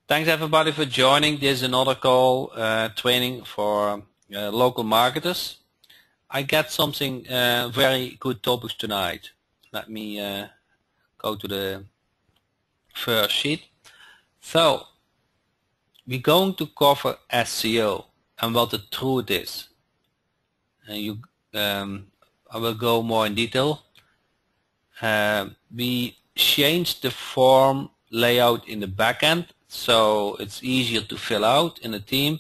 Thanks everybody for joining. This is another call training for local marketers. I got something very good topics tonight. Let me go to the first sheet. So we're going to cover SEO and what the truth is. I will go more in detail. We changed the form layout in the backend, so it's easier to fill out in the team,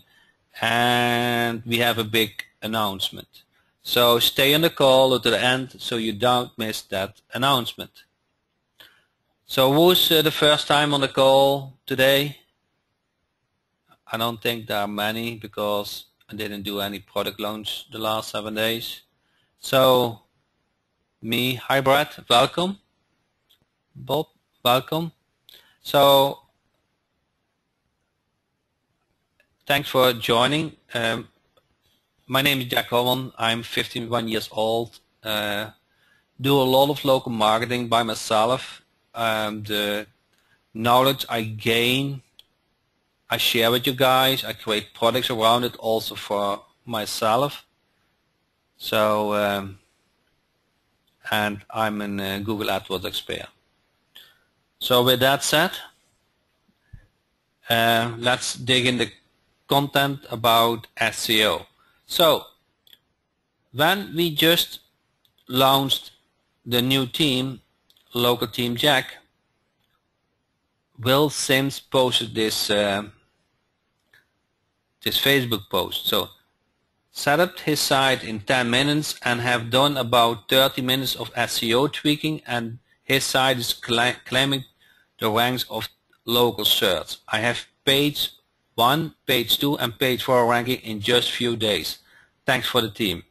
and we have a big announcement. So stay on the call to the end so you don't miss that announcement. So who's the first time on the call today? I don't think there are many because I didn't do any product launch the last 7 days. So me, hi Brad, welcome. Bob, welcome. So thanks for joining. My name is Jack Holman. I'm 51 years old. Do a lot of local marketing by myself. The knowledge I gain, I share with you guys. I create products around it also for myself. So, and I'm a Google AdWords expert. So with that said, let's dig in the content about SEO. So when we just launched the new team, Local Team Jack, Will Sims posted this Facebook post. So set up his site in 10 minutes and have done about 30 minutes of SEO tweaking, and his site is claiming the ranks of local search. I have page 1, page 2 and page 4 ranking in just few days. Thanks for the team.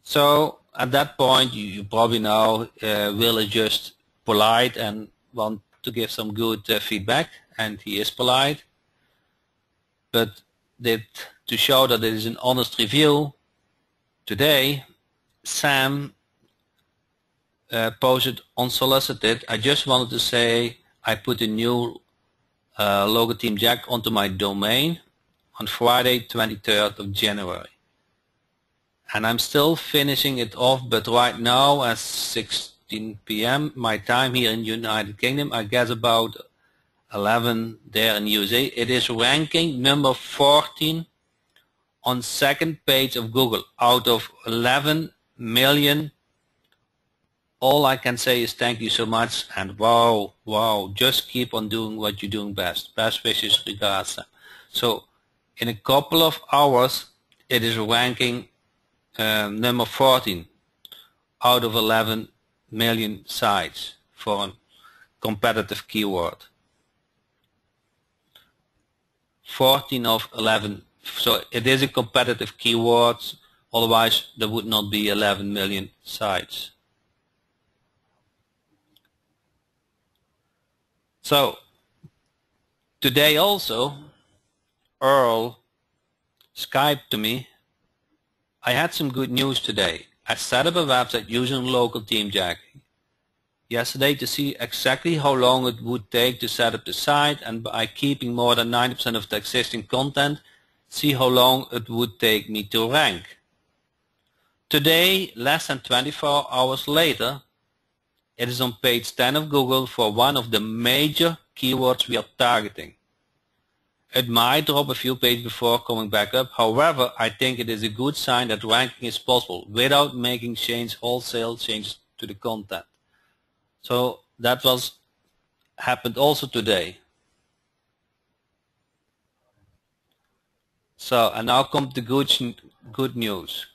So at that point you probably know Will is just polite and want to give some good feedback, and he is polite. But to show that it is an honest review, today Sam posted unsolicited. I just wanted to say I put a new Local Team Jack onto my domain on Friday 23rd of January. And I'm still finishing it off, but right now at 16 p.m. my time here in United Kingdom, I guess about 11 there in USA, it is ranking number 14 on second page of Google out of 11 million. All I can say is thank you so much, and wow, just keep on doing what you're doing best. Best wishes, regards. So in a couple of hours it is ranking number 14 out of 11 million sites for a competitive keyword. 14 of 11. So it is a competitive keyword, otherwise there would not be 11 million sites. So today also Earl Skyped to me. I had some good news today. I set up a website using Local Team Jack yesterday to see exactly how long it would take to set up the site, and by keeping more than 90% of the existing content, see how long it would take me to rank. Today, less than 24 hours later, it is on page 10 of Google for one of the major keywords we are targeting. It might drop a few pages before coming back up. However, I think it is a good sign that ranking is possible without making wholesale changes to the content. So that happened also today. So, and now comes the good news.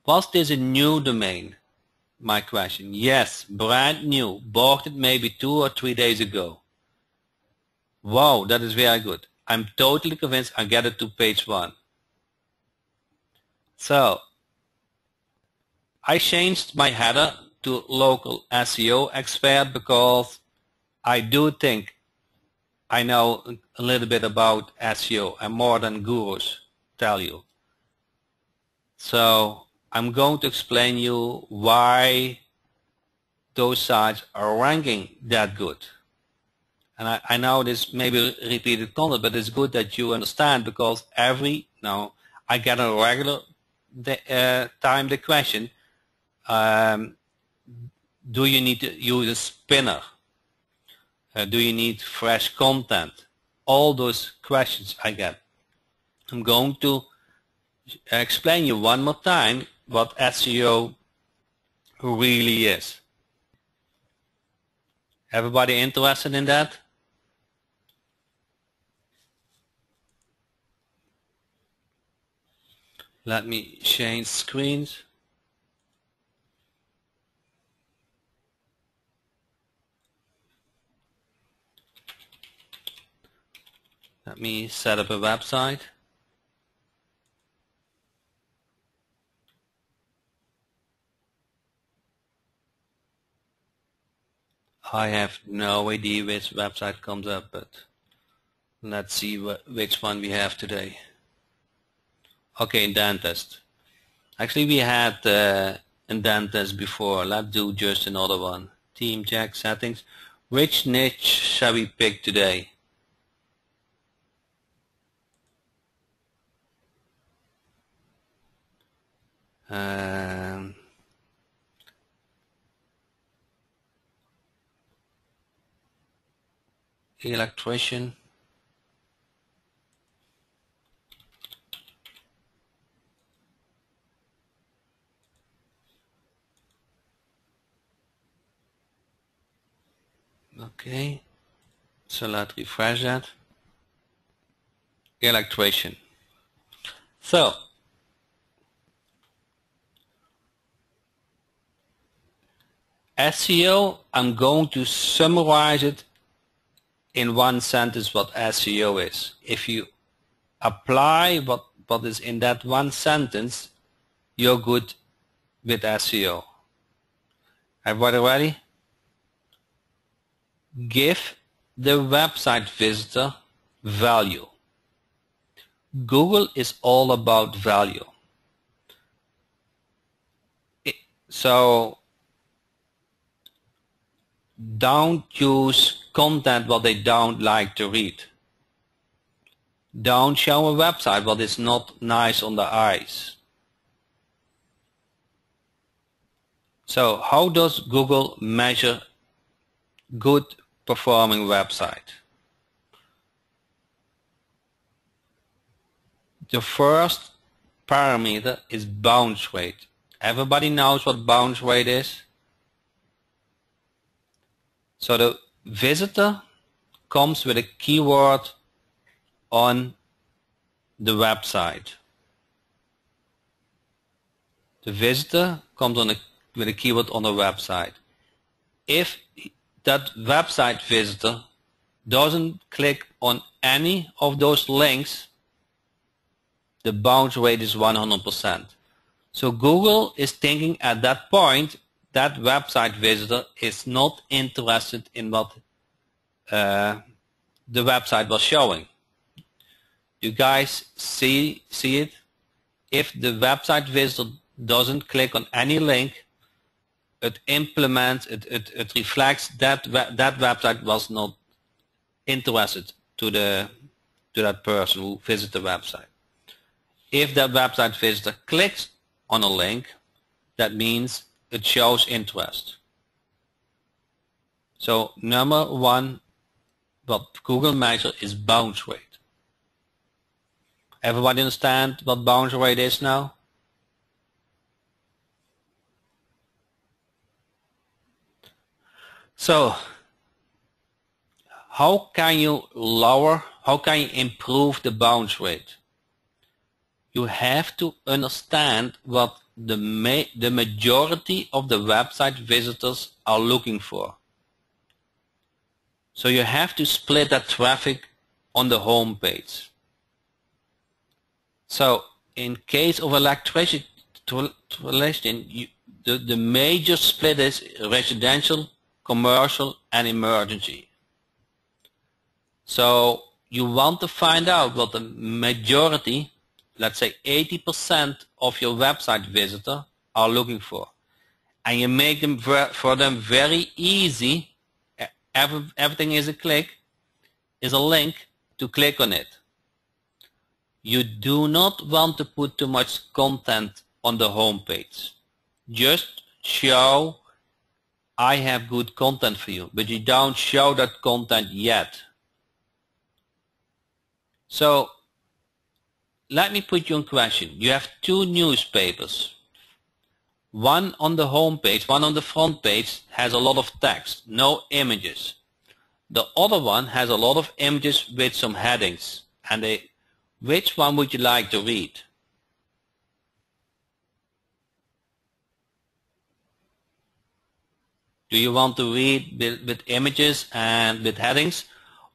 Was this a new domain? My question. Yes, brand new. Bought it maybe 2 or 3 days ago. Wow, that is very good. I'm totally convinced I get it to page 1. So I changed my header to Local SEO Expert because I do think I know a little bit about SEO and more than gurus tell you. So I'm going to explain you why those sites are ranking that good. And I know this may be repeated content, but it's good that you understand, because I get a regular time the question, do you need to use a spinner? Do you need fresh content? All those questions I get. I'm going to explain you one more time what SEO really is. Everybody interested in that? Let me change screens. Let me set up a website. I have no idea which website comes up, but let's see which one we have today. Okay, Dentist. Actually, we had a Dentist before. Let's do just another one. Team Jack settings. Which niche shall we pick today? Electrician. Okay, so let's refresh that. Electrician. So, SEO, I'm going to summarize it in one sentence what SEO is. If you apply what is in that one sentence, you're good with SEO. Everybody ready? Give the website visitor value. Google is all about value. So don't use content what they don't like to read. Don't show a website what is not nice on the eyes. So how does Google measure good performing website? The first parameter is bounce rate. Everybody knows what bounce rate is. So the visitor comes with a keyword on the website. The visitor comes with a keyword on the website. If that website visitor doesn't click on any of those links, the bounce rate is 100%. So Google is thinking at that point that website visitor is not interested in what the website was showing. You guys see it? If the website visitor doesn't click on any link, it implements, it reflects that that website was not interested to that person who visited the website. If that website visitor clicks on a link, that means it shows interest. So number one, what Google measures is bounce rate. Everybody understand what bounce rate is now? So how can you improve the bounce rate? You have to understand what the majority of the website visitors are looking for. So you have to split that traffic on the home page. So in case of electricity, the major split is residential, commercial, and emergency. So you want to find out what the majority, let's say 80% of your website visitor are looking for. And you make them for them very easy. Everything is a click. is a link to click on it. You do not want to put too much content on the home page. Just show I have good content for you, but you don't show that content yet. So let me put you in question. You have two newspapers. One on the home page, one on the front page has a lot of text, no images. The other one has a lot of images with some headings. And which one would you like to read? Do you want to read with images and with headings,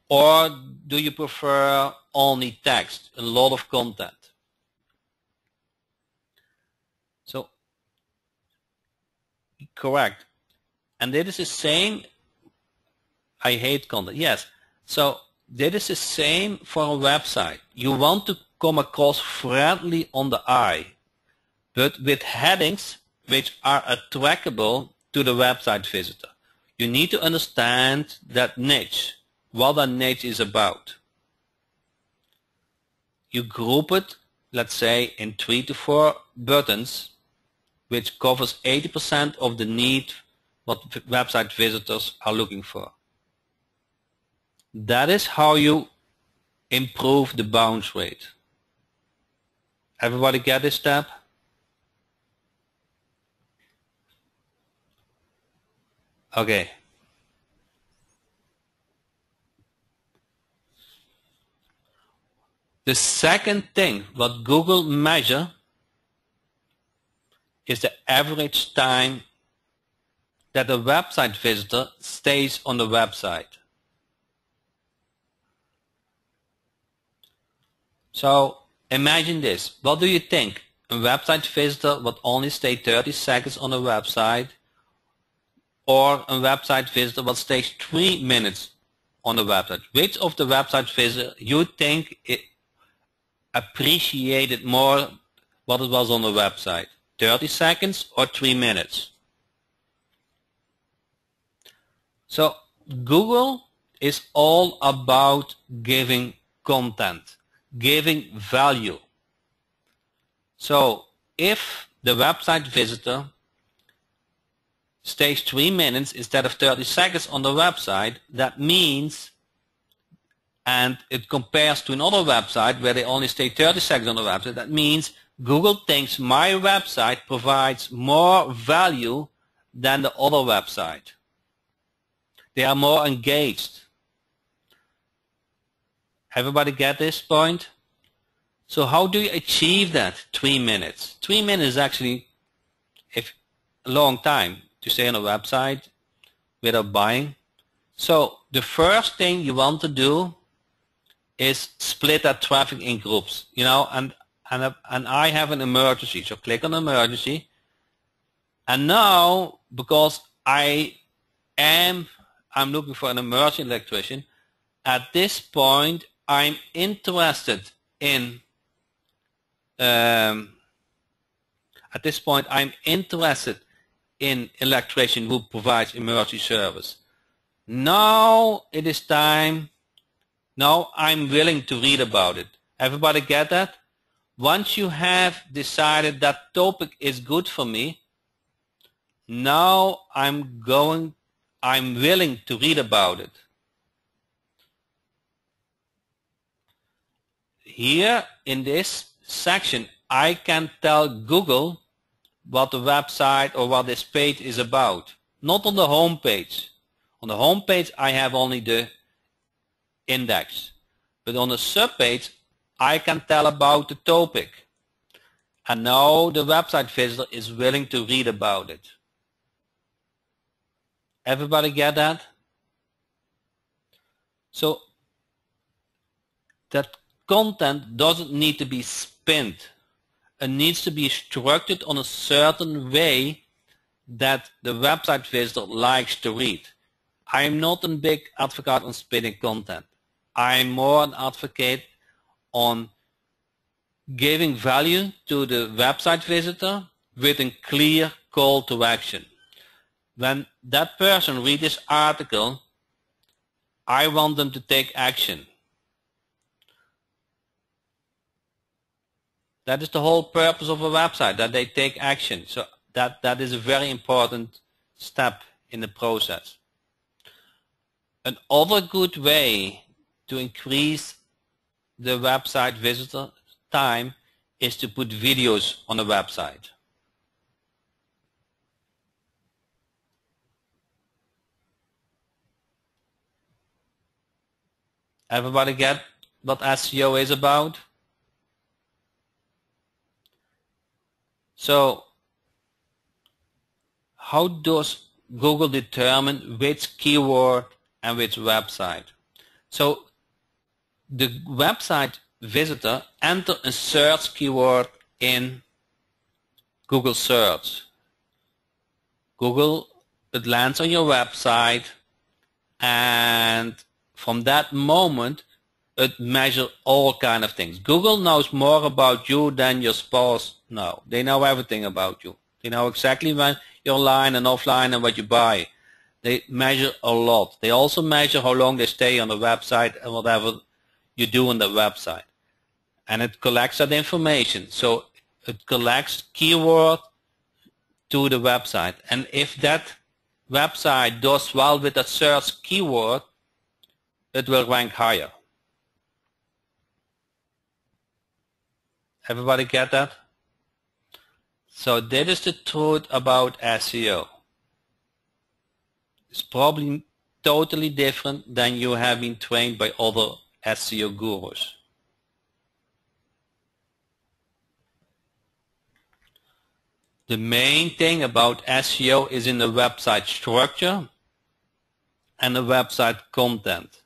or do you prefer only text, a lot of content? So, correct. And this is the same. I hate content. Yes. So this is the same for a website. You want to come across friendly on the eye, but with headings which are attractable to the website visitor. You need to understand that niche, what that niche is about. You group it, let's say, in 3 to 4 buttons, which covers 80% of the need what website visitors are looking for. That is how you improve the bounce rate. Everybody get this step? Okay. The second thing what Google measure is the average time that a website visitor stays on the website. So imagine this. What do you think? A website visitor would only stay 30 seconds on a website, or a website visitor will stay 3 minutes on the website? Which of the website visitors you think it appreciated more what it was on the website? 30 seconds or 3 minutes? So Google is all about giving content, giving value. So if the website visitor stays 3 minutes instead of 30 seconds on the website, that means, and it compares to another website where they only stay 30 seconds on the website, that means Google thinks my website provides more value than the other website. They are more engaged. Everybody get this point? So how do you achieve that? 3 minutes. 3 minutes is actually a long time to stay on a website without buying. So the first thing you want to do is split that traffic in groups. You know, and I have an emergency. So click on emergency. And now, because I'm looking for an emergency electrician, at this point I'm interested in electrician who provides emergency service. Now it is time. Now I'm willing to read about it. Everybody get that? Once you have decided that topic is good for me, now I'm willing to read about it. Here in this section, I can tell Google what the website or what this page is about. Not on the home page. On the home page, I have only the index. But on the subpage, I can tell about the topic. And now the website visitor is willing to read about it. Everybody get that? So that content doesn't need to be spent. It needs to be structured on a certain way that the website visitor likes to read. I'm not a big advocate on spinning content. I'm more an advocate on giving value to the website visitor with a clear call to action. When that person reads this article, I want them to take action. That is the whole purpose of a website, that they take action. So that is a very important step in the process. Another good way to increase the website visitor time is to put videos on the website. Everybody get what SEO is about? So how does Google determine which keyword and which website? So the website visitor enter a search keyword in Google search. Google, it lands on your website, and from that moment it measures all kind of things. Google knows more about you than your spouse knows. They know everything about you. They know exactly when you're online and offline and what you buy. They measure a lot. They also measure how long they stay on the website and whatever you do on the website. And it collects that information. So it collects keyword to the website. And if that website does well with that search keyword, it will rank higher. Everybody get that? So that is the truth about SEO. It's probably totally different than you have been trained by other SEO gurus. The main thing about SEO is in the website structure and the website content,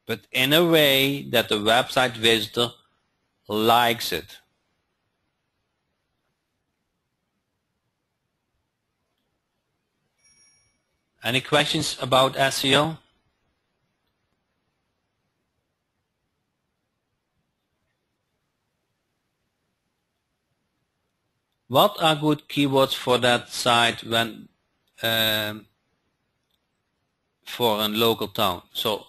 but in a way that the website visitor likes it. Any questions about SEO? What are good keywords for that site when for a local town? So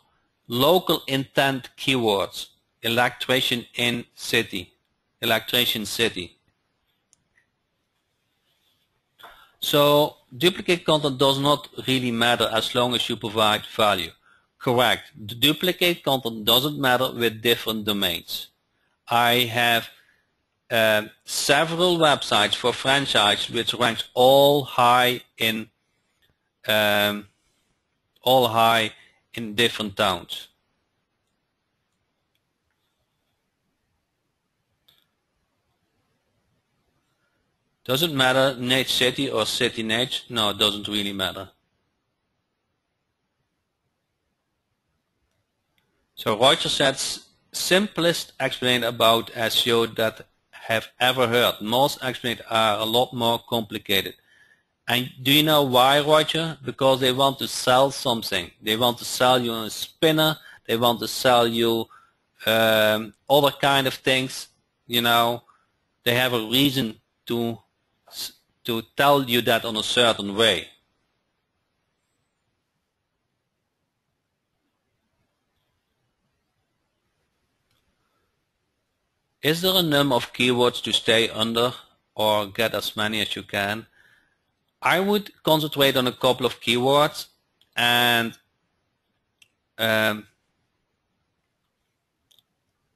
local intent keywords, electrician in city, electrician city. So duplicate content does not really matter as long as you provide value. Correct. The duplicate content doesn't matter with different domains. I have several websites for franchise which ranks all high in different towns. Does it matter niche city or city niche? No, it doesn't really matter. So Roger says, simplest explanation about SEO that have ever heard. Most explanations are a lot more complicated. And do you know why, Roger? Because they want to sell something. They want to sell you a spinner. They want to sell you other kind of things. You know, they have a reason to tell you that on a certain way. Is there a number of keywords to stay under or get as many as you can? I would concentrate on a couple of keywords, and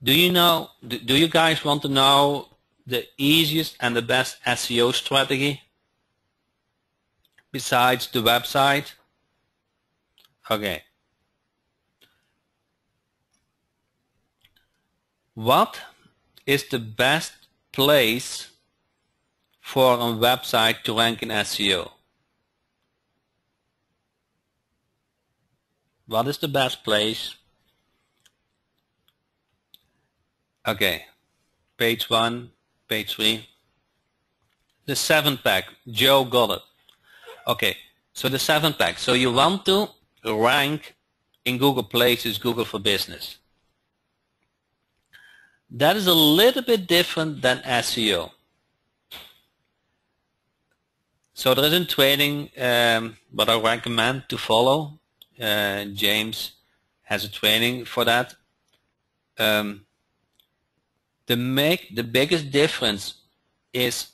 do you guys want to know the easiest and the best SEO strategy besides the website? Okay. What is the best place for a website to rank in SEO? What is the best place? Okay, page 1, page 3. The 7-pack, Joe got it. Okay, so the 7-pack. So you want to rank in Google Places, Google for Business. That is a little bit different than SEO. So there is a training what I recommend to follow. James has a training for that. The biggest difference is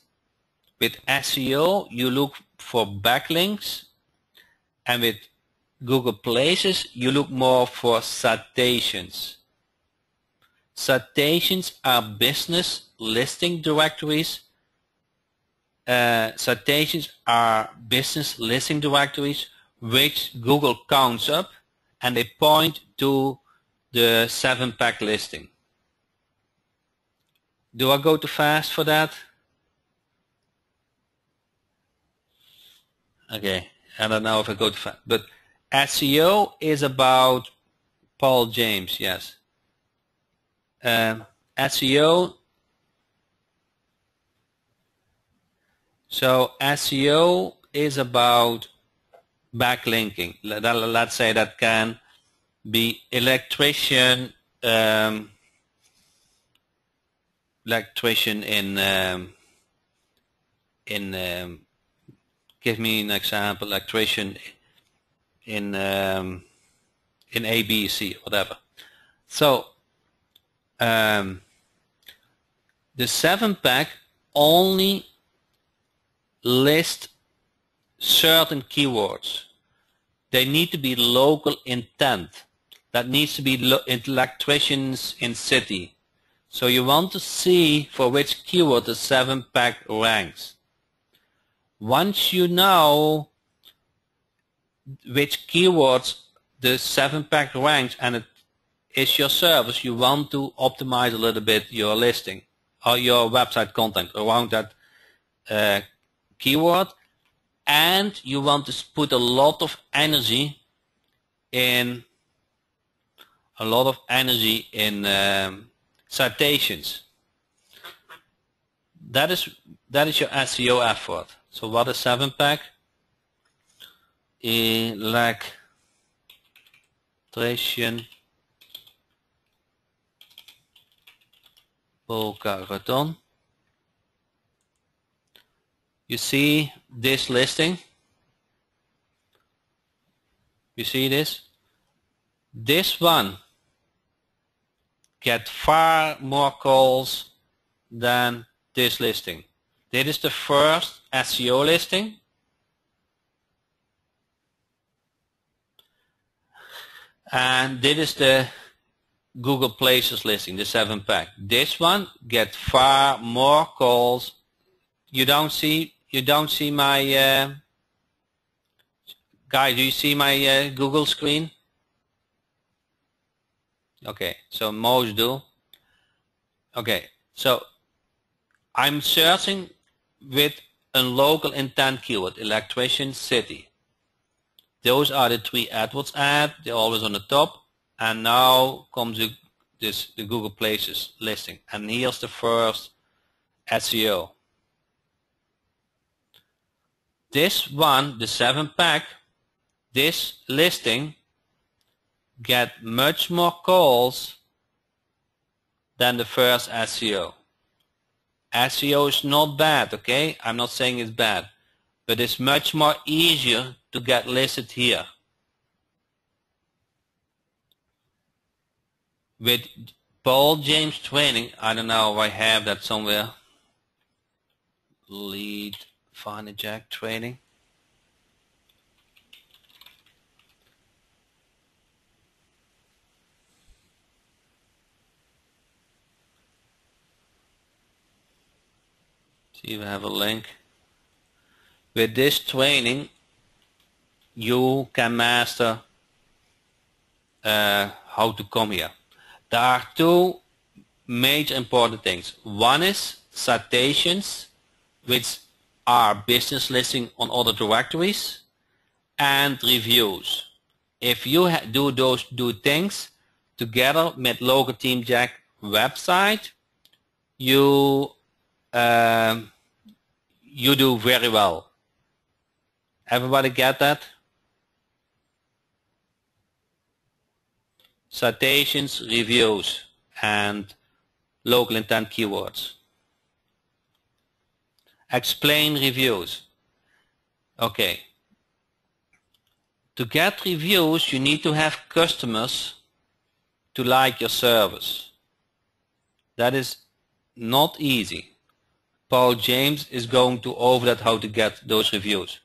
with SEO you look for backlinks, and with Google Places you look more for citations. Citations are business listing directories. Citations are business listing directories which Google counts up, and they point to the 7-pack listing. Do I go too fast for that? Okay, I don't know if I go too fast, but SEO is about Paul James, yes. SEO. So SEO is about backlinking. Let's say that can be electrician in give me an example. Electrician in ABC, whatever. So the 7-pack only list certain keywords. They need to be local intent. That needs to be electricians in city. So you want to see for which keyword the 7-pack ranks. Once you know which keywords the 7-pack ranks and it is your service, you want to optimize a little bit your listing or your website content around that keyword, and you want to put a lot of energy in citations. That is your SEO effort. So what is 7-pack? Electrician Boca Raton. You see this listing? You see this? This one get far more calls than this listing. This is the first SEO listing. And this is the Google Places listing, the 7-pack. This one gets far more calls. You don't see my guys, do you see my Google screen? Okay, so most do. Okay, so I'm searching with a local intent keyword, electrician city. Those are the 3 AdWords ads. They're always on the top. And now comes the Google Places listing. And here's the first SEO. This one, the 7-pack, this listing get much more calls than the first SEO. SEO is not bad, okay? I'm not saying it's bad, but it's much more easier to get listed here. With Paul James training, I don't know if I have that somewhere. Lead Finder Jack training. See if I have a link. With this training, you can master how to come here. There are 2 major important things. One is citations, which are business listing on other directories, and reviews. If you do those 2 things together with Local Team Jack website, you do very well. Everybody get that? Citations, reviews, and local intent keywords. Explain reviews. Okay. To get reviews, you need to have customers to like your service. That is not easy. Paul James is going to over that how to get those reviews.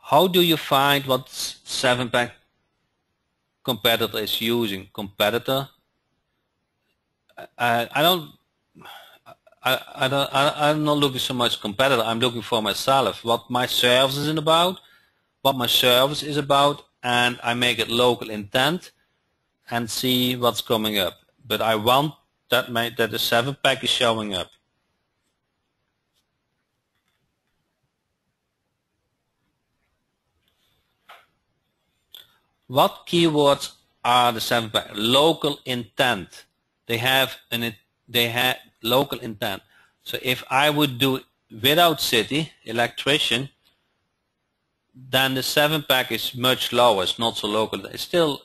How do you find what 7-pack competitor is using? Competitor? I'm not looking so much competitor. I'm looking for myself. What my service is about, and I make it local intent and see what's coming up. But I want that the 7-pack is showing up. What keywords are the 7-pack? Local intent. They have local intent. So if I would do without city, electrician, then the 7-pack is much lower. It's not so local. It's still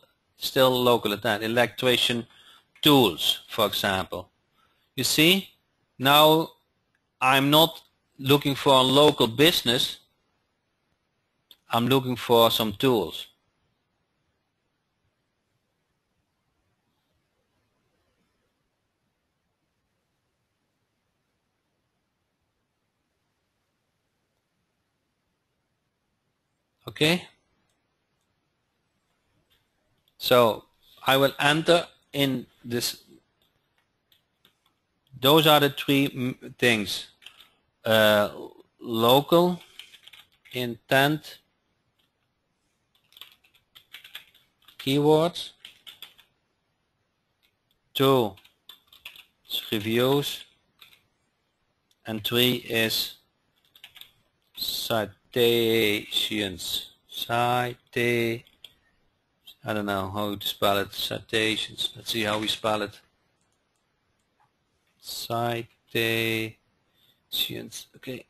local intent. Electrician tools, for example. You see, now I'm not looking for a local business. I'm looking for some tools. Okay, so I will enter in this. Those are the three things: local intent, keywords, 2 reviews, and 3 is citations. I don't know how to spell it. Citations. Let's see how we spell it. Citations. Okay.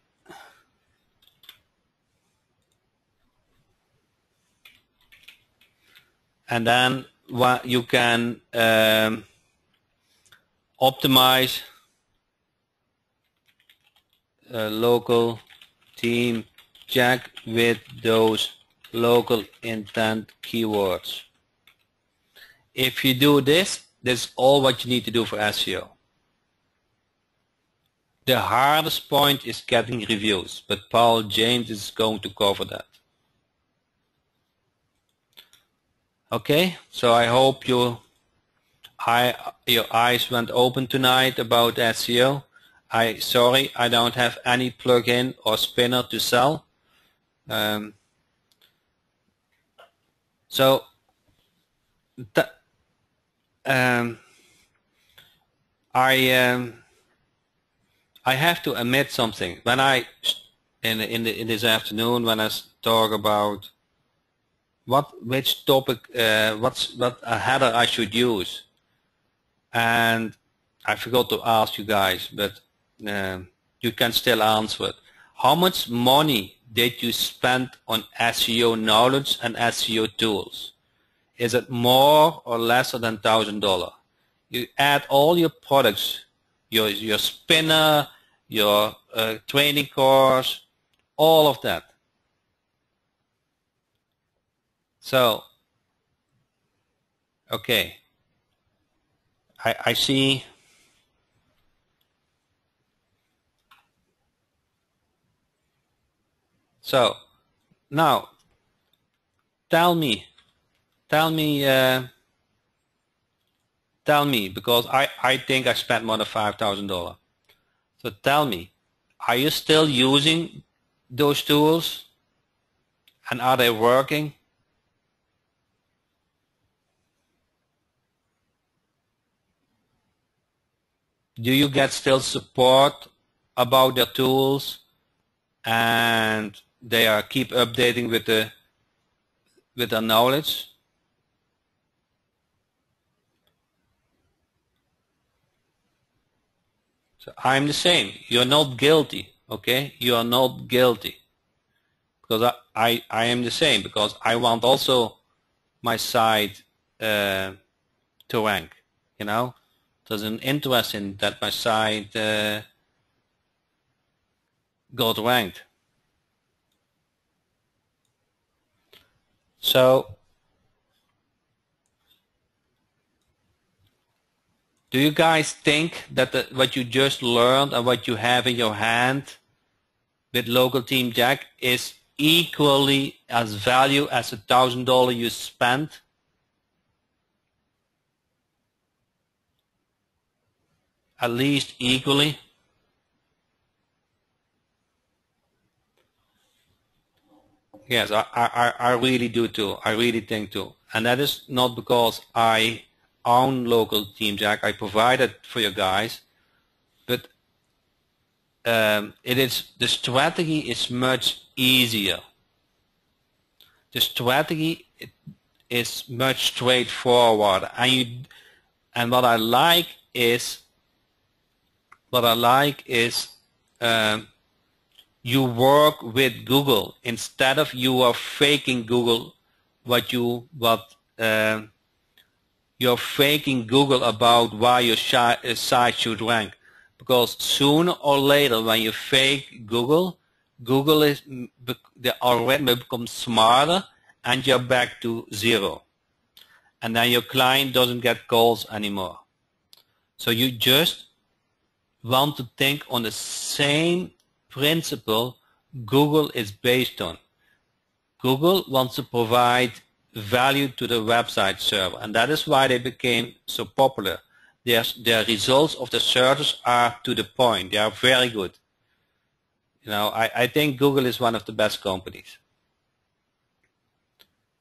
And then what you can optimize local team Jack with those local intent keywords. If you do this, that's all what you need to do for SEO. The hardest point is getting reviews, but Paul James is going to cover that. Okay, so I hope your eyes went open tonight about SEO. Sorry, I don't have any plugin or spinner to sell. I have to admit something. When I in this afternoon, when I talk about which topic, what a header I should use, and I forgot to ask you guys, but you can still answer it. How much money did you spend on SEO knowledge and SEO tools? Is it more or less than $1,000? You add all your products, your spinner, your training course, all of that. So, okay, I see. So, now, tell me, because I think I spent more than $5,000. So tell me, are you still using those tools, and are they working? Do you get still support about their tools, and they are keep updating with their knowledge? So I'm the same. You're not guilty, okay? You are not guilty, because I am the same, because I want also my site to rank. You know, there's an interest in that my site got ranked. So Do you guys think that what you just learned and what you have in your hand with Local Team Jack is equally as value as $1,000 you spent? At least equally? Yes, I really do too. I really think too. And that is not because I own Local Team Jack. I provide it for you guys. But the strategy is much easier. The strategy is much straightforward. And what I like is you work with Google instead of you are faking Google you're faking Google about why your site should rank, because sooner or later when you fake Google the algorithm becomes smarter and you're back to zero, and then your client doesn't get calls anymore. So you just want to think on the same principle Google is based on. Google wants to provide value to the website server, and that is why they became so popular. Their results of the searches are to the point. They are very good. You know, I think Google is one of the best companies.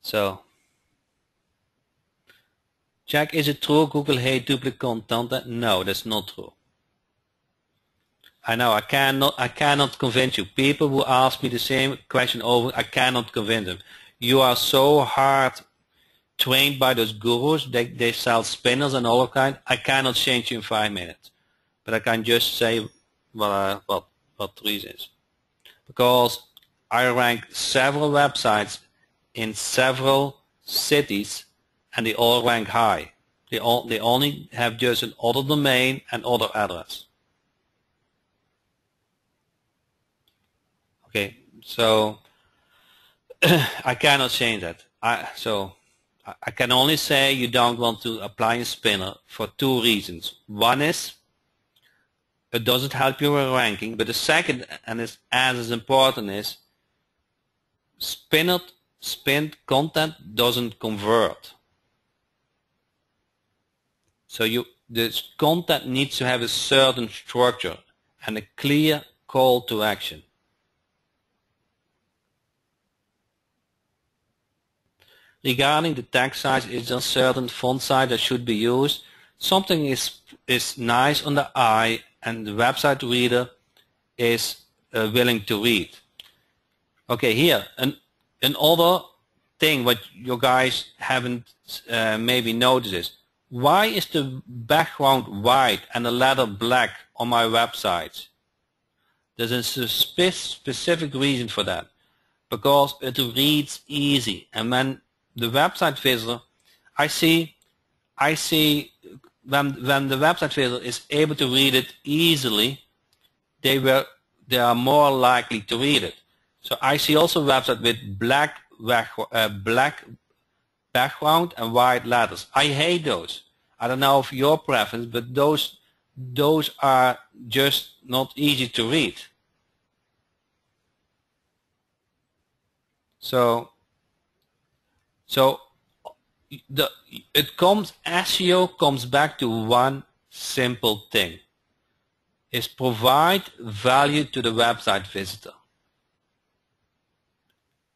So, Jack, is it true Google hates duplicate content? No, that's not true. I know I cannot convince you. People who ask me the same question over, I cannot convince them. You are so hard trained by those gurus. They sell spinners and all of kind. I cannot change you in 5 minutes, but I can just say what the reason is. Because I rank several websites in several cities, and they all rank high. They only have just an other domain and other address. Okay, so I cannot change that. So I can only say you don't want to apply a spinner for 2 reasons. One is it doesn't help your ranking, but the second, and is as important, is spinned content doesn't convert. So this content needs to have a certain structure and a clear call to action. Regarding the text size, is there a certain font size that should be used? Something is nice on the eye and the website reader is willing to read. Okay, here another thing what you guys haven't maybe noticed is, why is the background white and the letter black on my website? There's a specific reason for that, because it reads easy, and when the website visitor, I see when the website visitor is able to read it easily, they are more likely to read it. So I see also websites with black background and white letters. I hate those. I don't know of your preference, but those are just not easy to read. So SEO comes back to one simple thing, is provide value to the website visitor.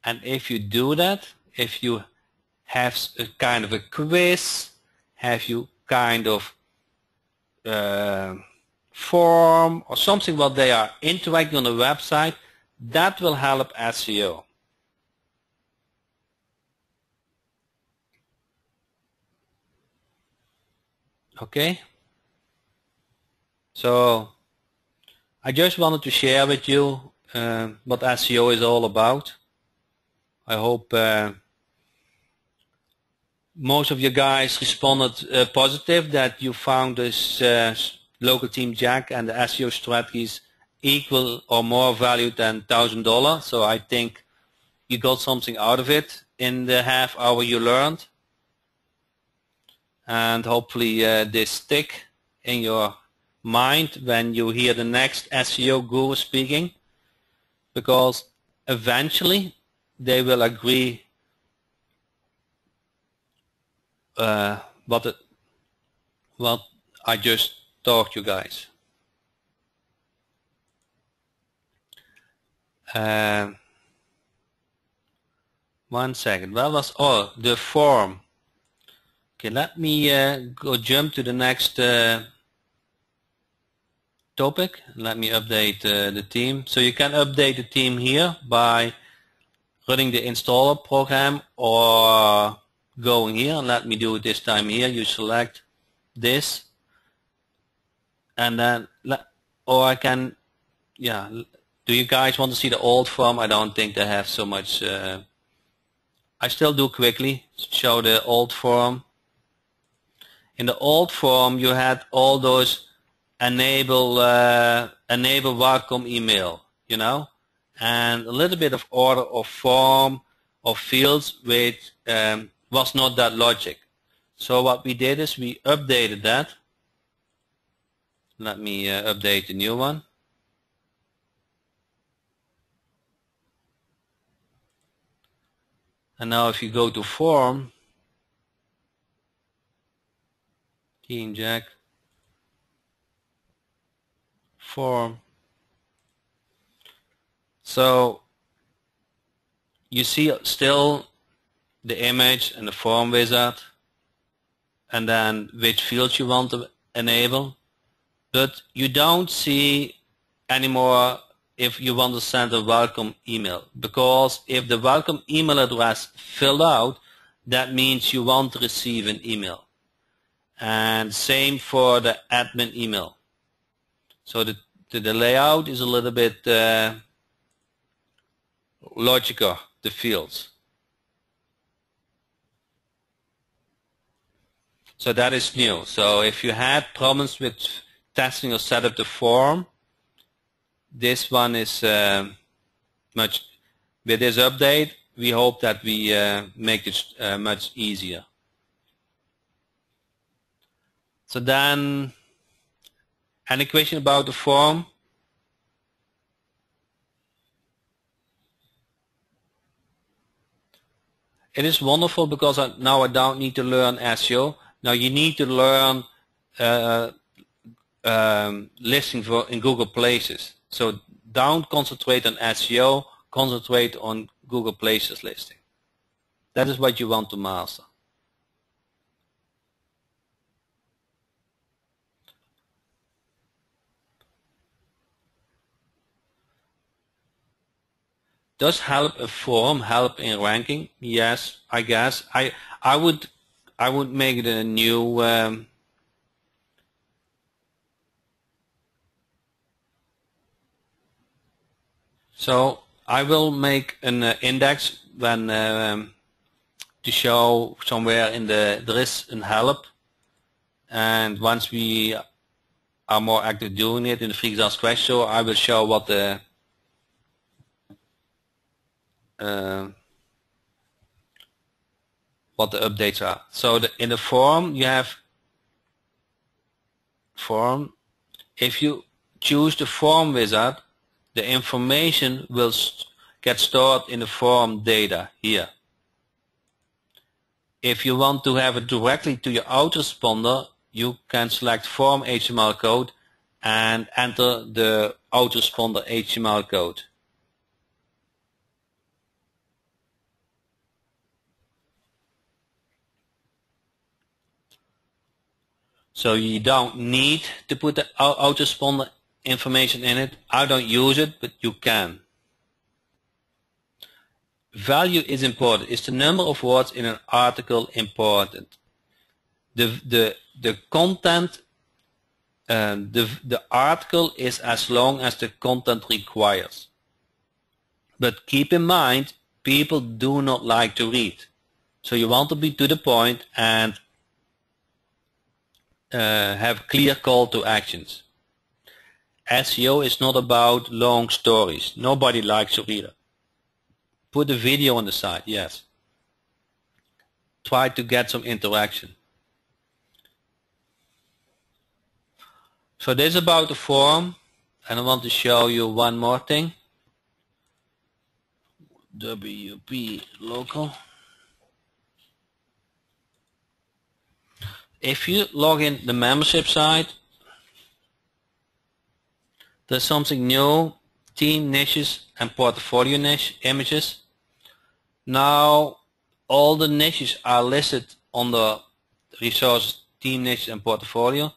And if you do that, if you have a kind of a quiz, have you kind of form or something what they are interacting on the website, that will help SEO. Okay, so I just wanted to share with you what SEO is all about. I hope most of you guys responded positive, that you found this Local Team Jack and the SEO strategies equal or more value than $1,000. So I think you got something out of it in the half hour you learned. And hopefully they stick. in your mind when you hear the next SEO guru speaking, because eventually they will agree what I just taught you guys. One second. What was the form? Okay, let me jump to the next topic. Let me update the theme. So you can update the theme here by running the installer program or going here. Let me do it this time here. You select this, and then or I can, yeah. Do you guys want to see the old form? I don't think they have so much. I still do quickly show the old form. In the old form, you had all those enable welcome email, you know, and a little bit of order of form of fields which was not that logic. So what we did is we updated that. Let me update the new one. And now if you go to form, Team Jack, form. So you see still the image and the form wizard, and then which fields you want to enable, but you don't see anymore if you want to send a welcome email, because if the welcome email address filled out, that means you want to receive an email. And same for the admin email. So the layout is a little bit logical, the fields. So that is new. So if you had problems with testing or set up the form, this one is much, with this update, we hope that we make it much easier. So then, any question about the form? It is wonderful because now I don't need to learn SEO. Now you need to learn listing in Google Places. So don't concentrate on SEO, concentrate on Google Places listing. That is what you want to master. Does help a form help in ranking? Yes, I guess. I would make it a new so I will make an index when to show somewhere in there is an help, and once we are more active doing it in the Freaks Crash Show, I will show what the updates are. So in the form you have form. If you choose the form wizard, the information will get stored in the form data here. If you want to have it directly to your autoresponder, you can select form HTML code and enter the autoresponder HTML code. So you don't need to put the autoresponder information in it. I don't use it, but you can. Value is important. Is the number of words in an article important? The content, the article is as long as the content requires. But keep in mind, people do not like to read. So you want to be to the point and have clear call to actions. SEO is not about long stories. Nobody likes to read it. Put a video on the side, yes. Try to get some interaction. So this is about the forum, and I want to show you one more thing. WP local. If you log in the membership site, there's something new, team niches and portfolio niche images. Now all the niches are listed on the resources, team niche and portfolio,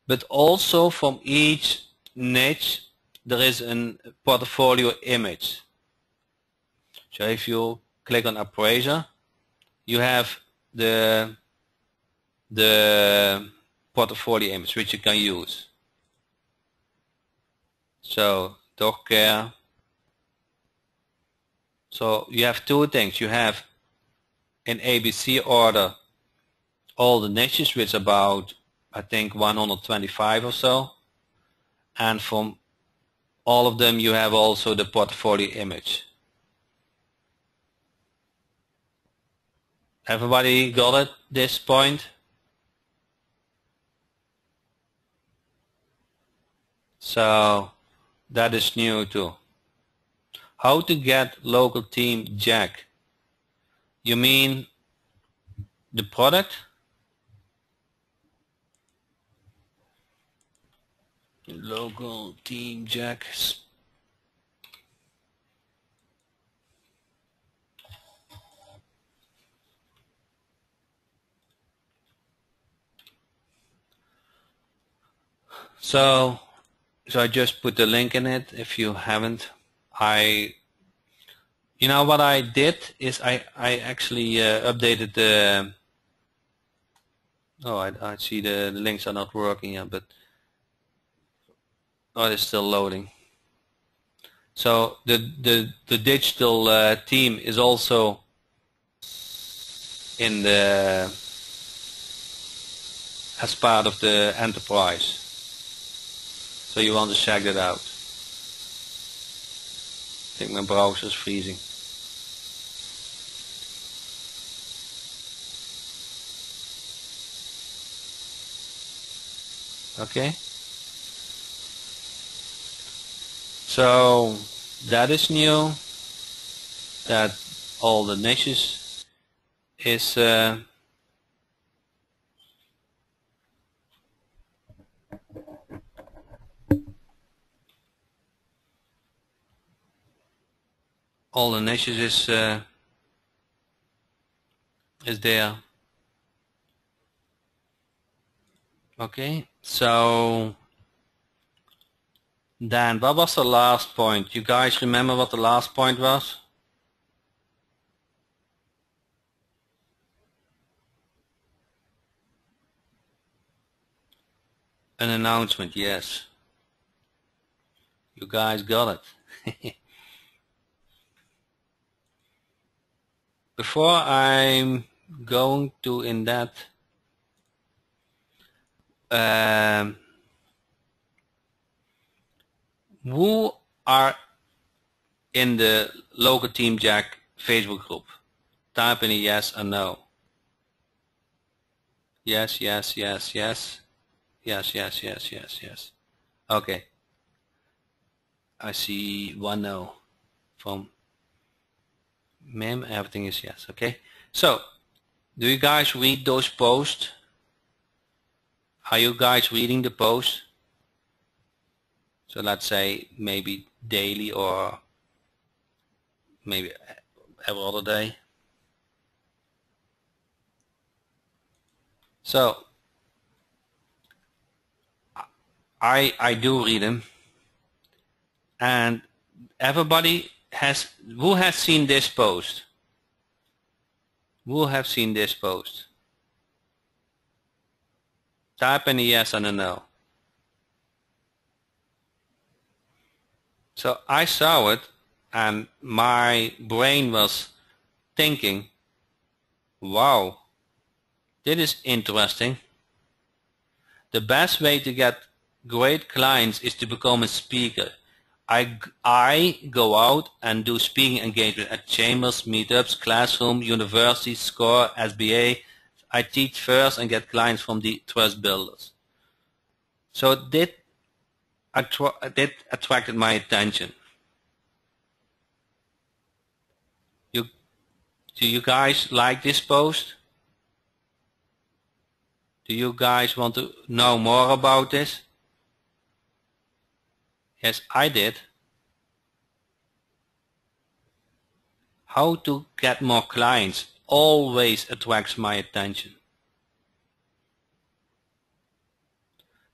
but also from each niche there is a portfolio image. So if you click on appraiser, you have the portfolio image which you can use. So dog care. So you have two things. You have in ABC order all the niches, which is about I think 125 or so, and from all of them you have also the portfolio image. Everybody got it this point? So that is new too. How to get local team Jack? You mean the product? Local team Jack. So I just put the link in it. If you haven't, you know what I did is I actually updated the. Oh, I see the links are not working yet, but oh, it's still loading. So the digital team is also in the as part of the enterprise. So you want to check that out. I think my browser is freezing. Okay. So that is new. That all the niches is all the niches is there. Okay, so then what was the last point? You guys remember what the last point was? An announcement, yes. You guys got it. Before I'm going to in that who are in the local Team Jack Facebook group? Type in a yes or no. Yes, yes, yes, yes. Yes, yes, yes, yes, yes. Okay. I see one no from Mim. Everything is yes. Okay. So, do you guys read those posts? Are you guys reading the posts? So let's say maybe daily or maybe every other day. So I do read them, and everybody who has seen this post? Who have seen this post? Type in a yes and a no. So I saw it and my brain was thinking, wow, this is interesting. The best way to get great clients is to become a speaker. I go out and do speaking engagement at chambers, meetups, classroom, universities, SCORE, SBA. I teach first and get clients from the trust builders. So attracted my attention. Do you guys like this post? Do you guys want to know more about this? Yes, I did. How to get more clients always attracts my attention.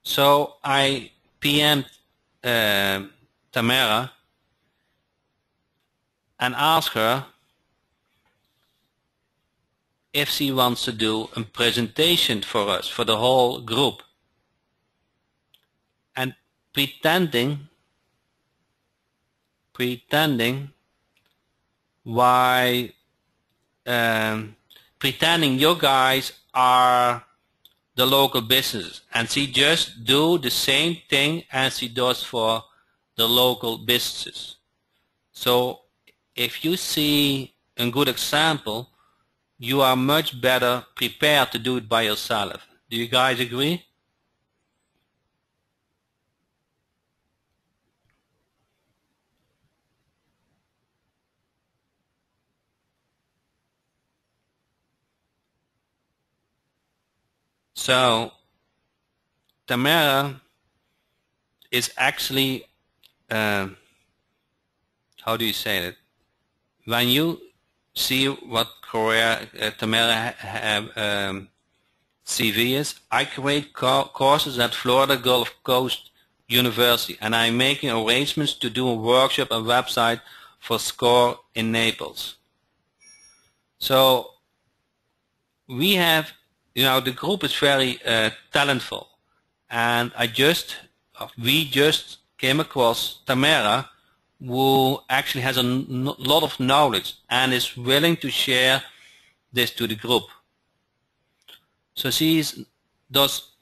So I PM'd Tamara and asked her if she wants to do a presentation for us, for the whole group. And pretending pretending you guys are the local businesses, and she just do the same thing as she does for the local businesses. So if you see a good example, you are much better prepared to do it by yourself. Do you guys agree? So Tamara is actually, how do you say it? When you see what career Tamara CV is, I create courses at Florida Gulf Coast University, and I'm making arrangements to do a workshop and website for SCORE in Naples. So we have, the group is very talentful, and we just came across Tamara, who actually has a lot of knowledge and is willing to share this to the group. So she does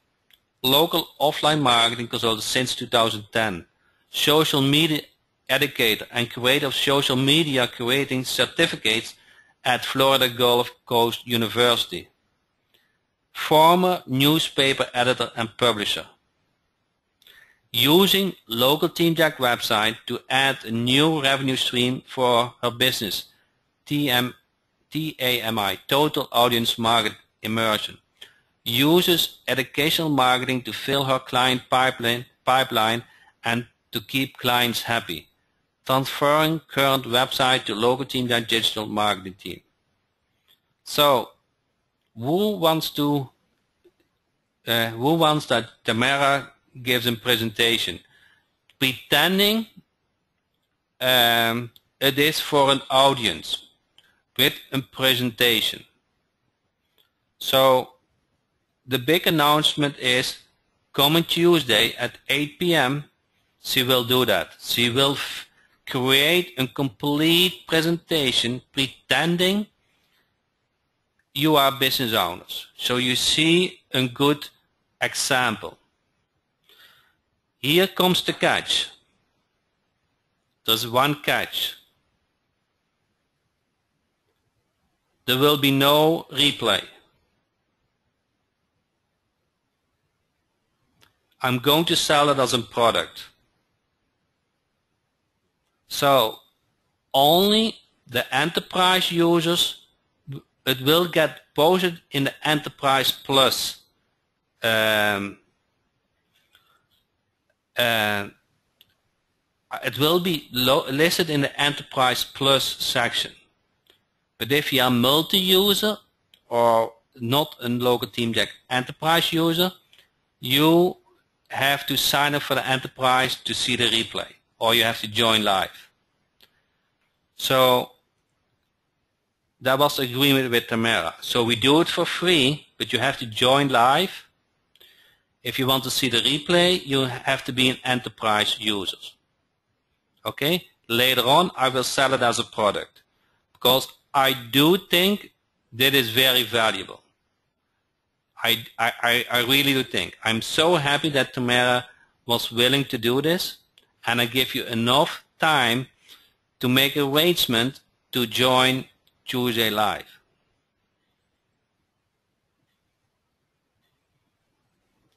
local offline marketing consultant since 2010, social media educator and creator of social media creating certificates at Florida Gulf Coast University, former newspaper editor and publisher, using local TeamJack website to add a new revenue stream for her business, TAMI, Total Audience Market Immersion, uses educational marketing to fill her client pipeline and to keep clients happy, transferring current website to local TeamJack digital marketing team. So who wants that Tamara gives a presentation, pretending it is for an audience with a presentation? So the big announcement is coming Tuesday at 8 p.m. she will do that. She will create a complete presentation pretending you are business owners. So you see a good example. Here comes the catch. There's one catch. There will be no replay. I'm going to sell it as a product. So only the enterprise users, it will get posted in the Enterprise Plus it will be listed in the Enterprise Plus section. But if you are multi-user or not a local TeamJack Enterprise user, you have to sign up for the Enterprise to see the replay, or you have to join live. So that was the agreement with Tamara. So we do it for free, but you have to join live. If you want to see the replay, you have to be an Enterprise user. Okay? Later on, I will sell it as a product, because I do think that is very valuable. I really do think. I'm so happy that Tamara was willing to do this, and I give you enough time to make arrangement to join Tuesday Live.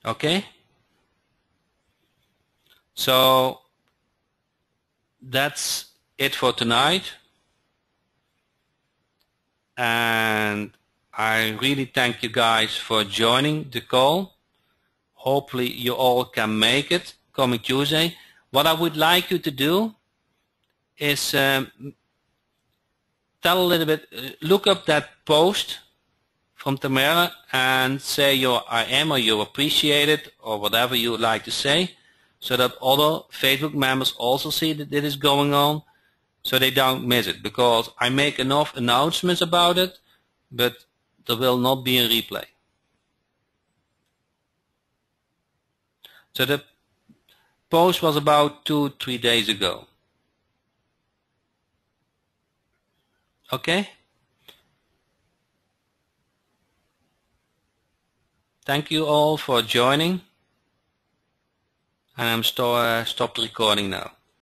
Okay? So that's it for tonight. And I really thank you guys for joining the call. Hopefully you all can make it coming Tuesday. What I would like you to do is tell a little bit, look up that post from Tamara and say your I am or you appreciate it or whatever you would like to say, so that other Facebook members also see that it is going on, so they don't miss it, because I make enough announcements about it, but there will not be a replay. So the post was about 2-3 days ago. Okay? Thank you all for joining, and I'm stopped recording now.